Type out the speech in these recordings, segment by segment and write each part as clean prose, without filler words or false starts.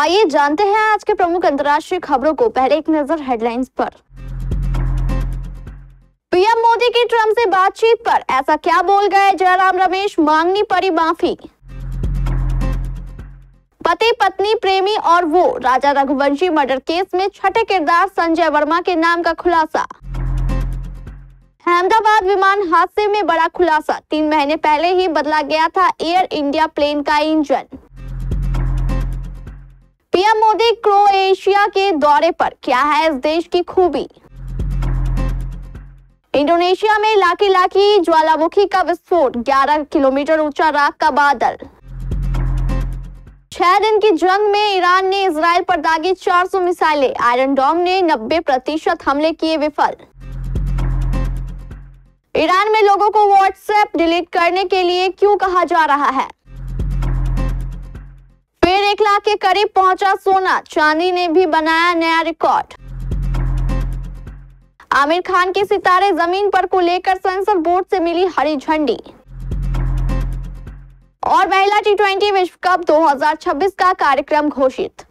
आइए जानते हैं आज के प्रमुख अंतर्राष्ट्रीय खबरों को। पहले एक नजर हेडलाइंस पर। पीएम मोदी की ट्रंप से बातचीत पर ऐसा क्या बोल गए जयराम रमेश, मांगनी पड़ी माफी। पति पत्नी प्रेमी और वो राजा रघुवंशी मर्डर केस में छठे किरदार संजय वर्मा के नाम का खुलासा। अहमदाबाद विमान हादसे में बड़ा खुलासा, 3 महीने पहले ही बदला गया था एयर इंडिया प्लेन का इंजन। पीएम मोदी क्रोएशिया के दौरे पर, क्या है इस देश की खूबी। इंडोनेशिया में लाकी लाकी ज्वालामुखी का विस्फोट, 11 किलोमीटर ऊंचा राख का बादल। 6 दिन की जंग में ईरान ने इजराइल पर दागी 400 मिसाइलें, आयरन डोम ने 90% हमले किए विफल। ईरान में लोगों को व्हाट्सएप डिलीट करने के लिए क्यों कहा जा रहा है। फिर 1 लाख के करीब पहुंचा सोना, चांदी ने भी बनाया नया रिकॉर्ड। आमिर खान के सितारे जमीन पर को लेकर सेंसर बोर्ड से मिली हरी झंडी। और महिला T20 विश्व कप 2026 का कार्यक्रम घोषित।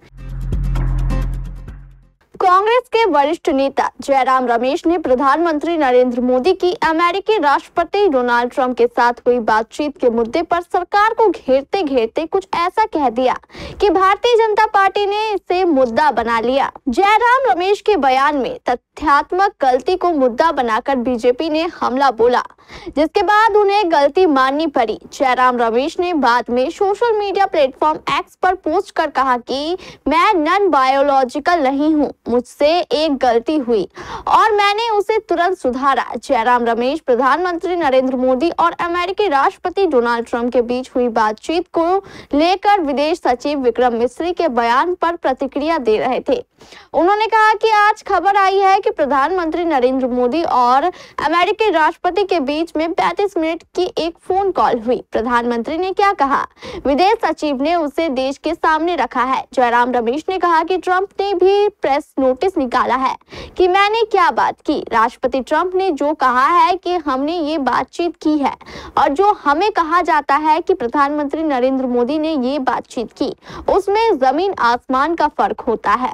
कांग्रेस के वरिष्ठ नेता जयराम रमेश ने प्रधानमंत्री नरेंद्र मोदी की अमेरिकी राष्ट्रपति डोनाल्ड ट्रंप के साथ हुई बातचीत के मुद्दे पर सरकार को घेरते घेरते कुछ ऐसा कह दिया कि भारतीय जनता पार्टी ने इसे मुद्दा बना लिया। जयराम रमेश के बयान में तथ्यात्मक गलती को मुद्दा बनाकर बीजेपी ने हमला बोला, जिसके बाद उन्हें गलती माननी पड़ी। जयराम रमेश ने बाद में सोशल मीडिया प्लेटफॉर्म एक्स पर पोस्ट कर कहा कि मैं नॉन बायोलॉजिकल नहीं हूँ, मुझसे एक गलती हुई और मैंने उसे तुरंत सुधारा। जयराम रमेश प्रधानमंत्री नरेंद्र मोदी और अमेरिकी राष्ट्रपति डोनाल्ड ट्रंप के बीच हुई बातचीत को लेकर विदेश सचिव विक्रम मिस्री के बयान पर प्रतिक्रिया दे रहे थे। उन्होंने कहा कि आज खबर आई है कि प्रधानमंत्री नरेंद्र मोदी और अमेरिकी राष्ट्रपति के बीच में 35 मिनट की एक फोन कॉल हुई। प्रधानमंत्री ने क्या कहा, विदेश सचिव ने उसे देश के सामने रखा है। जयराम रमेश ने कहा कि ट्रंप ने भी प्रेस नोटिस निकाला है कि मैंने क्या बात की। राष्ट्रपति ट्रंप ने जो कहा है कि हमने ये बातचीत की है और जो हमें कहा जाता है कि प्रधानमंत्री नरेंद्र मोदी ने ये बातचीत की, उसमें जमीन आसमान का फर्क होता है।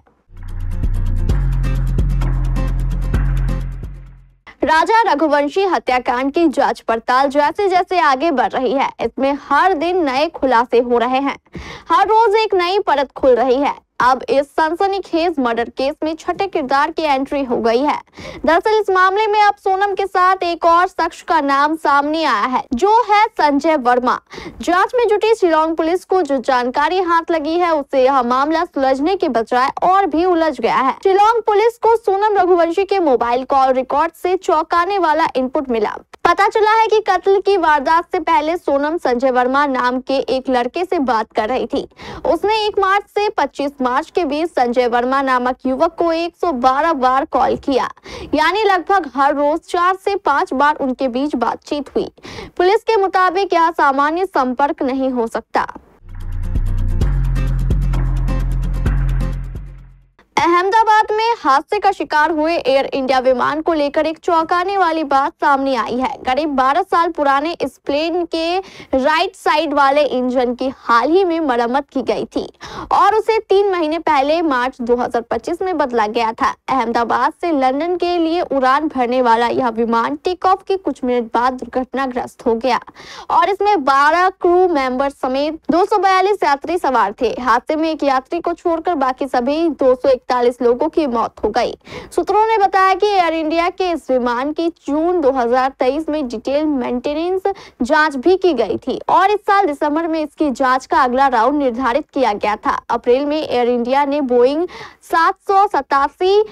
राजा रघुवंशी हत्याकांड की जांच पड़ताल जैसे जैसे आगे बढ़ रही है, इसमें हर दिन नए खुलासे हो रहे हैं। हर रोज एक नई परत खुल रही है। अब इस सनसनीखेज मर्डर केस में छठे किरदार की एंट्री हो गई है। दरअसल इस मामले में अब सोनम के साथ एक और शख्स का नाम सामने आया है, जो है संजय वर्मा। जांच में जुटी शिलांग पुलिस को जो जानकारी हाथ लगी है, उससे यह मामला सुलझने के बजाय और भी उलझ गया है। शिलांग पुलिस को सोनम रघुवंशी के मोबाइल कॉल रिकॉर्ड से चौंकाने वाला इनपुट मिला। पता चला है कि कत्ल की वारदात से पहले सोनम संजय वर्मा नाम के एक लड़के से बात कर रही थी। उसने 1 मार्च से 25 मार्च के बीच संजय वर्मा नामक युवक को 112 बार कॉल किया, यानी लगभग हर रोज 4 से 5 बार उनके बीच बातचीत हुई। पुलिस के मुताबिक यह सामान्य संपर्क नहीं हो सकता। अहमदाबाद में हादसे का शिकार हुए एयर इंडिया विमान को लेकर एक चौंकाने वाली बात सामने आई है। करीब 12 साल पुराने इस प्लेन के राइट साइड वाले इंजन की हाल ही में मरम्मत की गई थी और उसे 3 महीने पहले मार्च 2025 में बदला गया था। अहमदाबाद से लंदन के लिए उड़ान भरने वाला यह विमान टेक ऑफ के कुछ मिनट बाद दुर्घटनाग्रस्त हो गया और इसमें 12 क्रू मेंबर समेत 242 यात्री सवार थे। हादसे में एक यात्री को छोड़कर बाकी सभी 241 लोगों की मौत हो गई। सूत्रों ने बताया कि एयर इंडिया के इस विमान की जून 2023 में डिटेल मेंटेनेंस जांच भी की गई थी और इस साल दिसंबर में इसकी जांच का अगला राउंड निर्धारित किया गया था। अप्रैल में एयर इंडिया ने बोइंग 787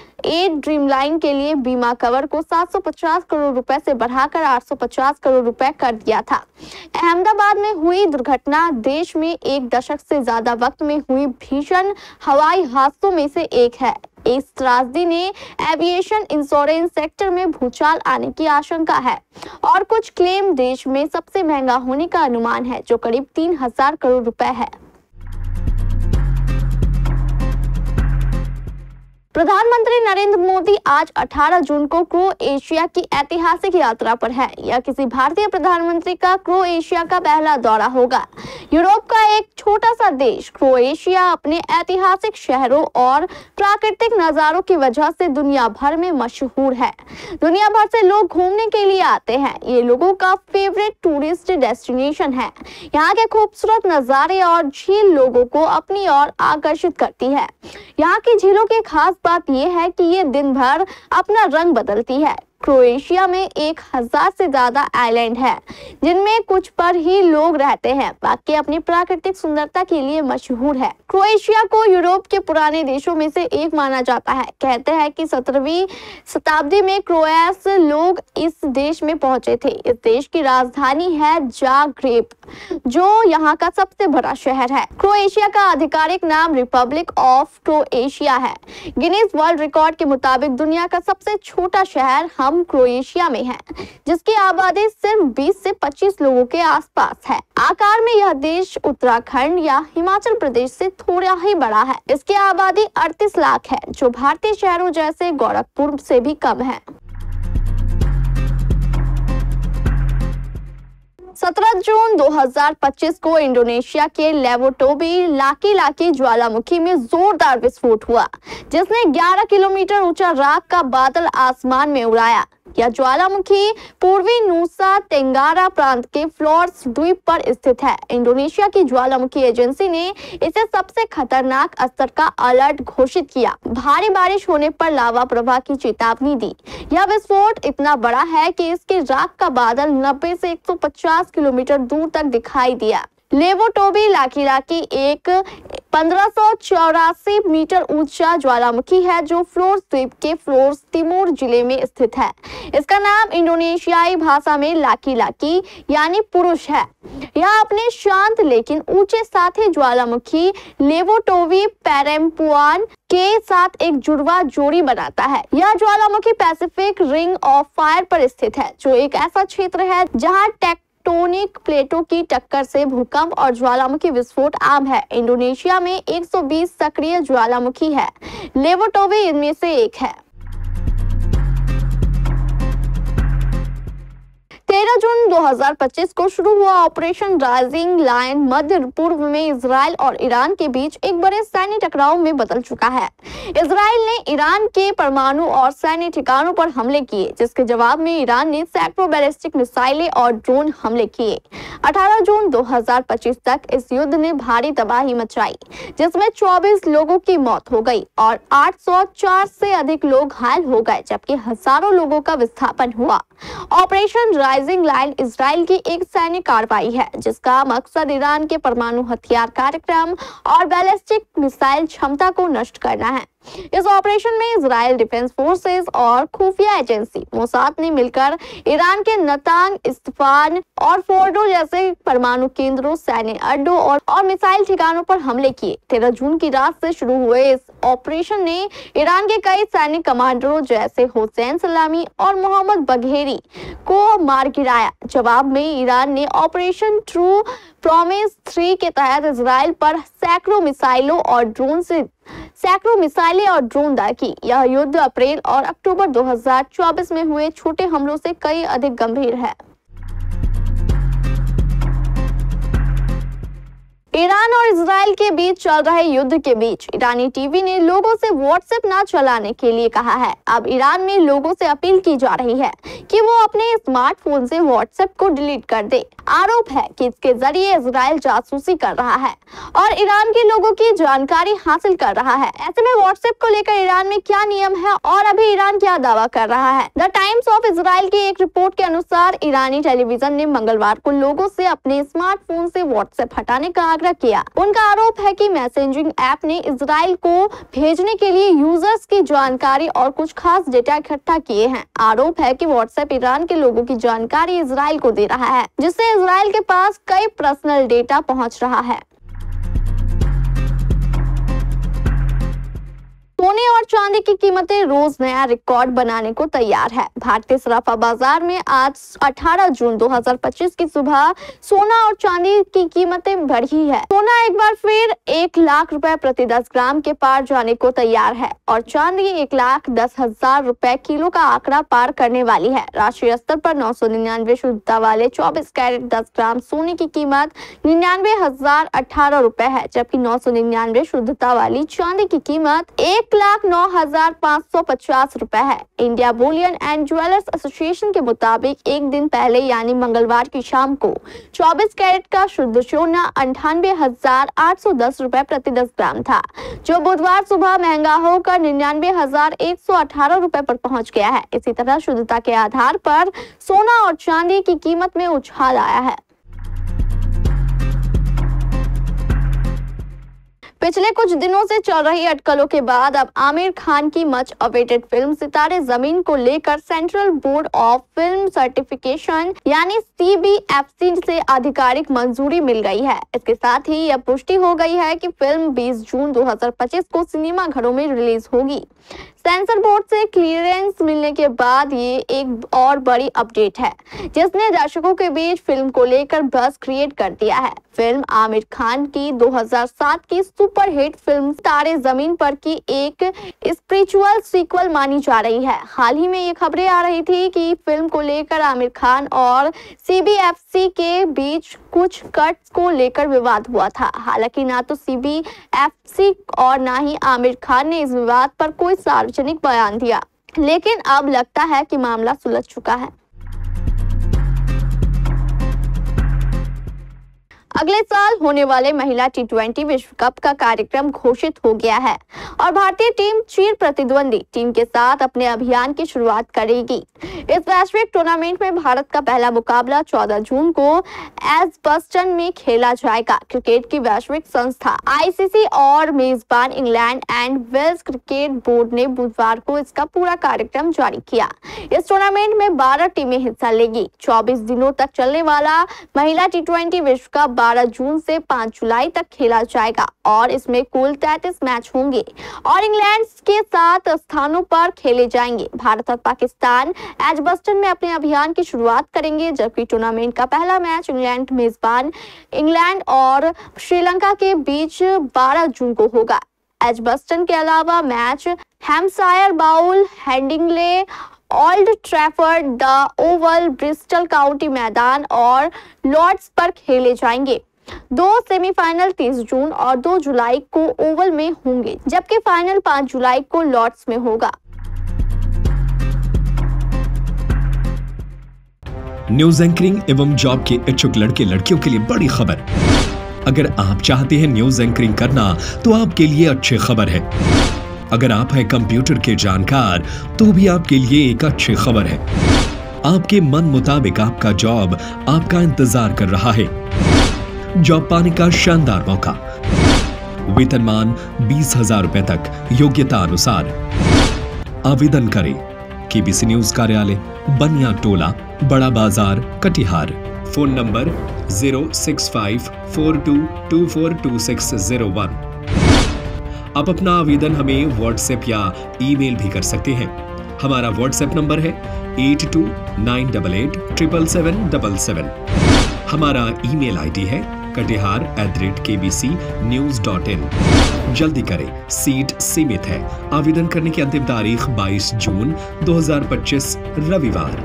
ड्रीमलाइन के लिए बीमा कवर को 750 करोड़ रुपए से बढ़ाकर 850 करोड़ रुपए कर दिया था। अहमदाबाद में हुई दुर्घटना देश में 1 दशक से ज्यादा वक्त में हुई भीषण हवाई हादसों में से एक है। इस त्रासदी ने एविएशन इंश्योरेंस सेक्टर में भूचाल आने की आशंका है और कुछ क्लेम देश में सबसे महंगा होने का अनुमान है, जो करीब 3000 करोड़ रुपए है। प्रधानमंत्री नरेंद्र मोदी आज 18 जून को क्रोएशिया की ऐतिहासिक यात्रा पर है। यह किसी भारतीय प्रधानमंत्री का क्रोएशिया का पहला दौरा होगा। यूरोप का एक छोटा सा देश क्रोएशिया अपने ऐतिहासिक शहरों और प्राकृतिक नजारों की वजह से दुनिया भर में मशहूर है। दुनिया भर से लोग घूमने के लिए आते हैं। ये लोगों का फेवरेट टूरिस्ट डेस्टिनेशन है। यहाँ के खूबसूरत नजारे और झील लोगों को अपनी ओर आकर्षित करती है। यहाँ की झीलों की खास बात यह है कि ये दिन भर अपना रंग बदलती है। क्रोएशिया में 1000 से ज्यादा आइलैंड है, जिनमें कुछ पर ही लोग रहते हैं, बाकी अपनी प्राकृतिक सुंदरता के लिए मशहूर है। क्रोएशिया को यूरोप के पुराने देशों में से एक माना जाता है। कहते हैं कि 17वीं शताब्दी में क्रोएस लोग इस देश में पहुंचे थे। इस देश की राजधानी है जाग्रेब, जो यहाँ का सबसे बड़ा शहर है। क्रोएशिया का आधिकारिक नाम रिपब्लिक ऑफ क्रोएशिया है। गिनीज वर्ल्ड रिकॉर्ड के मुताबिक दुनिया का सबसे छोटा शहर हम क्रोएशिया में है, जिसकी आबादी सिर्फ 20 से 25 लोगों के आसपास है। आकार में यह देश उत्तराखंड या हिमाचल प्रदेश से थोड़ा ही बड़ा है। इसकी आबादी 38 लाख है, जो भारतीय शहरों जैसे गोरखपुर से भी कम है। 17 जून 2025 को इंडोनेशिया के लेवोटोबी लाकी-लाकी ज्वालामुखी में जोरदार विस्फोट हुआ, जिसने 11 किलोमीटर ऊंचा राख का बादल आसमान में उड़ाया। यह ज्वालामुखी पूर्वी नुसा टेंगारा प्रांत के फ्लोर्स द्वीप पर स्थित है। इंडोनेशिया की ज्वालामुखी एजेंसी ने इसे सबसे खतरनाक स्तर का अलर्ट घोषित किया। भारी बारिश होने पर लावा प्रवाह की चेतावनी दी। यह विस्फोट इतना बड़ा है कि इसके राख का बादल 90 से 150 किलोमीटर दूर तक दिखाई दिया। लेवोटोबी लाकी-लाकी एक 1584 मीटर ऊंचा ज्वालामुखी है, जो फ्लोर्स द्वीप के फ्लोर्स तिमोर जिले में स्थित है। इसका नाम इंडोनेशियाई भाषा में लाकी-लाकी यानी पुरुष है। यह अपने शांत लेकिन ऊंचे साथी ज्वालामुखी लेवोटोबी पेरेम्पुआन के साथ एक जुड़वा जोड़ी बनाता है। यह ज्वालामुखी पैसिफिक रिंग ऑफ फायर पर स्थित है, जो एक ऐसा क्षेत्र है जहां टेक्टोनिक प्लेटों की टक्कर से भूकंप और ज्वालामुखी विस्फोट आम है। इंडोनेशिया में 120 सक्रिय ज्वालामुखी है। लेवोटोबी इनमें से एक है। 13 जून 2025 को शुरू हुआ ऑपरेशन राइजिंग लायन मध्य पूर्व में इजराइल और ईरान के बीच एक बड़े सैन्य टकराव में बदल चुका है। इजराइल ने ईरान के परमाणु और सैन्य ठिकानों पर हमले किए, जिसके जवाब में ईरान ने सैकड़ों बैलिस्टिक मिसाइलें और ड्रोन हमले किए। 18 जून 2025 तक इस युद्ध ने भारी तबाही मचाई, जिसमें 24 लोगों की मौत हो गई और 804 से अधिक लोग घायल हो गए, जबकि हजारों लोगों का विस्थापन हुआ। ऑपरेशन राइजिंग लायन इजराइल की एक सैन्य कार्रवाई है, जिसका मकसद ईरान के परमाणु हथियार कार्यक्रम और बैलिस्टिक मिसाइल क्षमता को नष्ट करना है। इस ऑपरेशन में इजराइल डिफेंस फोर्सेस और खुफिया एजेंसी मोसाद ने मिलकर ईरान के नतांग, इस्फहान और फोर्डो जैसे परमाणु केंद्रों, सैन्य अड्डों और मिसाइल ठिकानों पर हमले किए। 13 जून की रात से शुरू हुए इस ऑपरेशन ने ईरान के कई सैन्य कमांडरों जैसे हुसैन सलामी और मोहम्मद बघेरी को मार गिराया। जवाब में ईरान ने ऑपरेशन ट्रू प्रॉमिस 3 के तहत इजराइल पर सैकड़ों मिसाइलें और ड्रोन दाग की। यह युद्ध अप्रैल और अक्टूबर 2024 में हुए छोटे हमलों से कई अधिक गंभीर है। ईरान और इजराइल के बीच चल रहे युद्ध के बीच ईरानी टीवी ने लोगों से व्हाट्सएप ना चलाने के लिए कहा है। अब ईरान में लोगों से अपील की जा रही है कि वो अपने स्मार्टफोन से व्हाट्सएप को डिलीट कर दे। आरोप है कि इसके जरिए इजराइल जासूसी कर रहा है और ईरान के लोगों की जानकारी हासिल कर रहा है। ऐसे में व्हाट्सएप को लेकर ईरान में क्या नियम है और अभी ईरान क्या दावा कर रहा है? द टाइम्स ऑफ इजराइल की एक रिपोर्ट के अनुसार ईरानी टेलीविजन ने मंगलवार को लोगों से अपने स्मार्टफोन से व्हाट्सएप हटाने का आग्रह किया। उनका आरोप है कि मैसेजिंग ऐप ने इजराइल को भेजने के लिए यूजर्स की जानकारी और कुछ खास डेटा इकट्ठा किए हैं। आरोप है कि व्हाट्सएप ईरान के लोगों की जानकारी इजराइल को दे रहा है, जिससे इजराइल के पास कई पर्सनल डेटा पहुंच रहा है। सोने और चांदी की कीमतें रोज नया रिकॉर्ड बनाने को तैयार है। भारतीय सराफा बाजार में आज 18 जून 2025 की सुबह सोना और चांदी की कीमतें बढ़ी है। सोना एक बार फिर 1 लाख रुपए प्रति 10 ग्राम के पार जाने को तैयार है और चांदी 1,10,000 रुपए किलो का आंकड़ा पार करने वाली है। राष्ट्रीय स्तर पर 999 शुद्धता वाले 24 कैरेट 10 ग्राम सोने की कीमत 99,018 रुपए है, जबकि 999 शुद्धता वाली चांदी की कीमत 1,09,550 रुपए है। India Boolean and jewellers association के मुताबिक एक दिन पहले यानी मंगलवार की शाम को 24 कैरेट का शुद्ध सोना 98,810 रुपए प्रति 10 ग्राम था, जो बुधवार सुबह महंगा होकर 99,118 रुपए पर पहुंच गया है। इसी तरह शुद्धता के आधार पर सोना और चांदी की कीमत में उछाल आया है। पिछले कुछ दिनों से चल रही अटकलों के बाद अब आमिर खान की मच अवेटेड फिल्म सितारे जमीन को लेकर central board of film certification यानी CBFC से आधिकारिक मंजूरी मिल गई है। इसके साथ ही यह पुष्टि हो गई है कि फिल्म 20 जून 2025 को सिनेमा घरों में रिलीज होगी। सेंसर बोर्ड से क्लियरेंस मिलने के बाद ये एक और बड़ी अपडेट है, जिसने दर्शकों के बीच फिल्म को लेकर बज़ क्रिएट कर दिया है। फिल्म आमिर खान की 2007 की सुपरहिट फिल्म सितारे जमीन पर की एक स्पिरिचुअल सीक्वल मानी जा रही है। हाल ही में ये खबरें आ रही थी कि फिल्म को लेकर आमिर खान और CBFC के बीच कुछ कट्स को लेकर विवाद हुआ था। हालांकि ना तो CBFC और ना ही आमिर खान ने इस विवाद पर कोई सार्वजनिक बयान दिया, लेकिन अब लगता है कि मामला सुलझ चुका है। अगले साल होने वाले महिला T20 विश्व कप का कार्यक्रम घोषित हो गया है और भारतीय टीम चिर प्रतिद्वंदी टीम के साथ अपने अभियान की शुरुआत करेगी। इस वैश्विक टूर्नामेंट में भारत का पहला मुकाबला 14 जून को एजबस्टन में खेला जाएगा। क्रिकेट की वैश्विक संस्था ICC और मेजबान England and Wales cricket board ने बुधवार को इसका पूरा कार्यक्रम जारी किया। इस टूर्नामेंट में 12 टीमें हिस्सा लेंगी। 24 दिनों तक चलने वाला महिला T20 विश्व कप 12 जून से 5 जुलाई तक खेला जाएगा और इसमें कुल 33 मैच होंगे और इंग्लैंड के 7 स्थानों पर खेले जाएंगे। भारत और पाकिस्तान एजबस्टन में अपने अभियान की शुरुआत करेंगे, जबकि टूर्नामेंट का पहला मैच इंग्लैंड मेजबान इंग्लैंड और श्रीलंका के बीच 12 जून को होगा। एजबस्टन के अलावा match Hampshire Bowl, Headingley, Old Trafford, the Oval, Bristol County मैदान और लॉर्ड्स पर खेले जाएंगे। 2 सेमीफाइनल 30 जून और 2 जुलाई को ओवल में होंगे, जबकि फाइनल 5 जुलाई को लॉर्ड्स में होगा। न्यूज एंकरिंग एवं जॉब के इच्छुक लड़के लड़कियों के लिए बड़ी खबर। अगर आप चाहते हैं न्यूज एंकरिंग करना तो आपके लिए अच्छी खबर है। अगर आप हैं कंप्यूटर के जानकार तो भी आपके लिए एक अच्छी खबर है। आपके मन मुताबिक आपका जॉब आपका इंतजार कर रहा है। जॉब पाने का शानदार मौका, वेतनमान 20,000 रुपए तक, योग्यता अनुसार। आवेदन करें KBC न्यूज कार्यालय, बनिया टोला, बड़ा बाजार, कटिहार। Phone number 06542242601। आप अपना आवेदन हमें व्हाट्सएप या ईमेल भी कर सकते हैं। हमारा व्हाट्सएप नंबर है 8298877777। हमारा ईमेल ID है katihar@kbcnews.in। जल्दी करें, सीट सीमित है। आवेदन करने की अंतिम तारीख 22 जून 2025 रविवार।